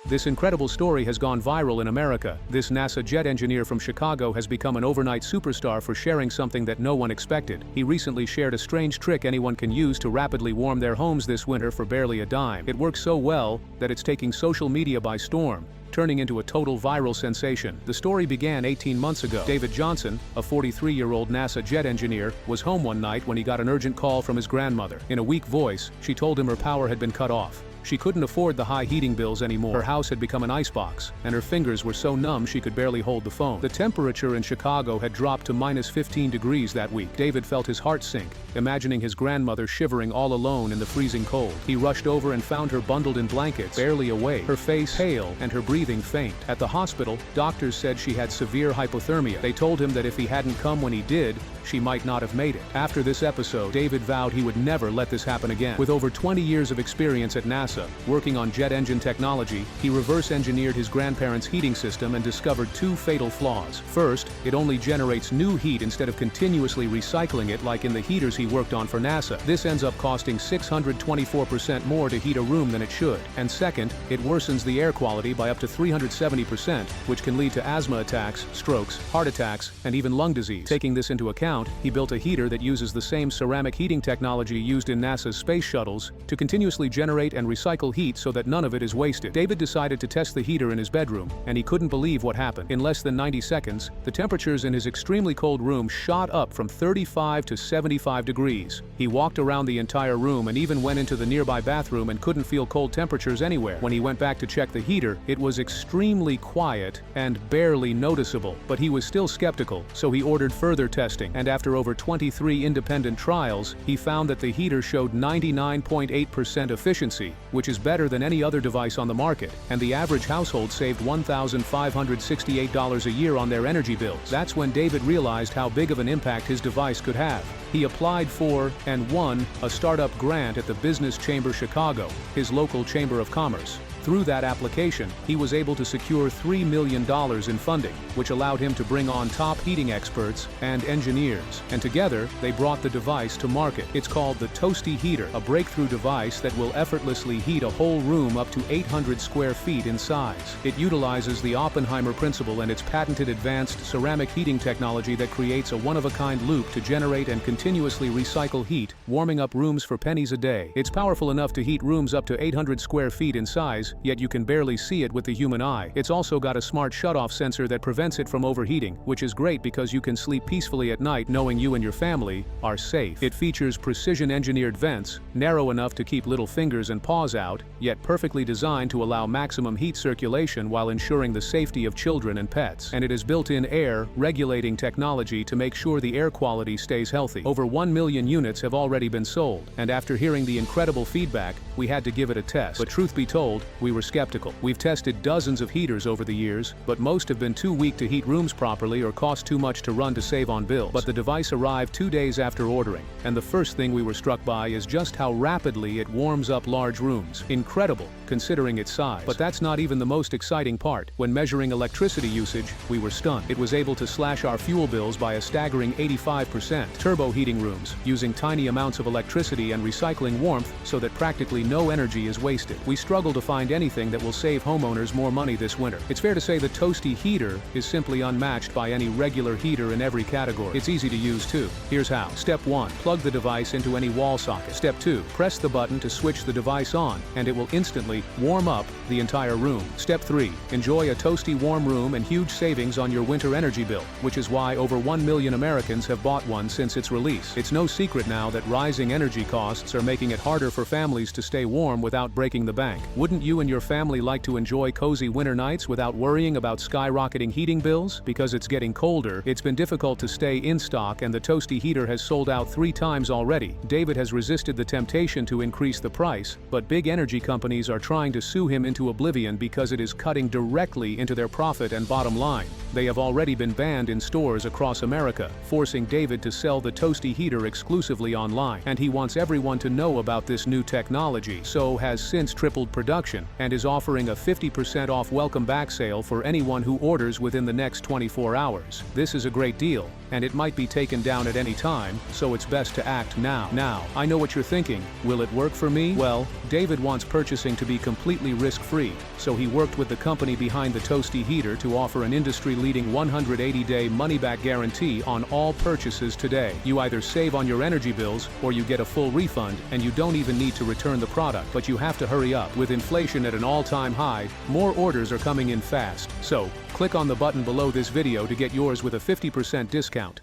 This incredible story has gone viral in America. This NASA jet engineer from Chicago has become an overnight superstar for sharing something that no one expected. He recently shared a strange trick anyone can use to rapidly warm their homes this winter for barely a dime. It works so well that it's taking social media by storm, turning into a total viral sensation. The story began 18 months ago. David Johnson, a 43-year-old NASA jet engineer, was home one night when he got an urgent call from his grandmother. In a weak voice, she told him her power had been cut off. She couldn't afford the high heating bills anymore. Her house had become an icebox, and her fingers were so numb she could barely hold the phone. The temperature in Chicago had dropped to -15 degrees that week. David felt his heart sink, imagining his grandmother shivering all alone in the freezing cold. He rushed over and found her bundled in blankets, barely awake, her face pale and her breathing faint. At the hospital, doctors said she had severe hypothermia. They told him that if he hadn't come when he did, she might not have made it. After this episode, David vowed he would never let this happen again. With over 20 years of experience at NASA, working on jet engine technology, he reverse-engineered his grandparents' heating system and discovered two fatal flaws. First, it only generates new heat instead of continuously recycling it like in the heaters he worked on for NASA. This ends up costing 624% more to heat a room than it should. And second, it worsens the air quality by up to 370%, which can lead to asthma attacks, strokes, heart attacks, and even lung disease. Taking this into account, he built a heater that uses the same ceramic heating technology used in NASA's space shuttles to continuously generate and recycle heat so that none of it is wasted. David decided to test the heater in his bedroom, and he couldn't believe what happened. In less than 90 seconds, the temperatures in his extremely cold room shot up from 35 to 75 degrees. He walked around the entire room and even went into the nearby bathroom and couldn't feel cold temperatures anywhere. When he went back to check the heater, it was extremely quiet and barely noticeable. But he was still skeptical, so he ordered further testing. And after over 23 independent trials, he found that the heater showed 99.8% efficiency, which is better than any other device on the market, and the average household saved $1,568 a year on their energy bills. That's when David realized how big of an impact his device could have. He applied for and won a startup grant at the Business Chamber Chicago, his local chamber of commerce. Through that application, he was able to secure $3 million in funding, which allowed him to bring on top heating experts and engineers. And together, they brought the device to market. It's called the Toasty Heater, a breakthrough device that will effortlessly heat a whole room up to 800 square feet in size. It utilizes the Oppenheimer principle and its patented advanced ceramic heating technology that creates a one-of-a-kind loop to generate and continuously recycle heat, warming up rooms for pennies a day. It's powerful enough to heat rooms up to 800 square feet in size, yet you can barely see it with the human eye. It's also got a smart shutoff sensor that prevents it from overheating, which is great because you can sleep peacefully at night knowing you and your family are safe. It features precision-engineered vents, narrow enough to keep little fingers and paws out, yet perfectly designed to allow maximum heat circulation while ensuring the safety of children and pets. And it has built-in air regulating technology to make sure the air quality stays healthy. Over 1 million units have already been sold, and after hearing the incredible feedback, we had to give it a test. But truth be told, we were skeptical. We've tested dozens of heaters over the years, but most have been too weak to heat rooms properly or cost too much to run to save on bills. But the device arrived 2 days after ordering, and the first thing we were struck by is just how rapidly it warms up large rooms. Incredible, considering its size. But that's not even the most exciting part. When measuring electricity usage, we were stunned. It was able to slash our fuel bills by a staggering 85%. Turbo heating rooms, using tiny amounts of electricity and recycling warmth so that practically no energy is wasted. We struggle to find anything that will save homeowners more money this winter. It's fair to say the Toasty Heater is simply unmatched by any regular heater in every category. It's easy to use too. Here's how. Step 1. Plug the device into any wall socket. Step 2. Press the button to switch the device on, and it will instantly warm up the entire room. Step 3. Enjoy a toasty warm room and huge savings on your winter energy bill, which is why over 1 million Americans have bought one since its release. It's no secret now that rising energy costs are making it harder for families to stay warm without breaking the bank. Wouldn't you and your family like to enjoy cozy winter nights without worrying about skyrocketing heating bills? Because it's getting colder, it's been difficult to stay in stock, and the Toasty Heater has sold out 3 times already. David has resisted the temptation to increase the price, but big energy companies are trying to sue him into oblivion because it is cutting directly into their profit and bottom line. They have already been banned in stores across America, forcing David to sell the Toasty Heater exclusively online. And he wants everyone to know about this new technology, so has since tripled production, and is offering a 50% off welcome back sale for anyone who orders within the next 24 hours. This is a great deal, and it might be taken down at any time, so it's best to act now. Now, I know what you're thinking, will it work for me? Well, David wants purchasing to be completely risk-free, so he worked with the company behind the Toasty heater to offer an industry-leading 180-day money-back guarantee on all purchases today. You either save on your energy bills, or you get a full refund, and you don't even need to return the product. But you have to hurry up. With inflation at an all-time high, more orders are coming in fast. So, click on the button below this video to get yours with a 50% discount.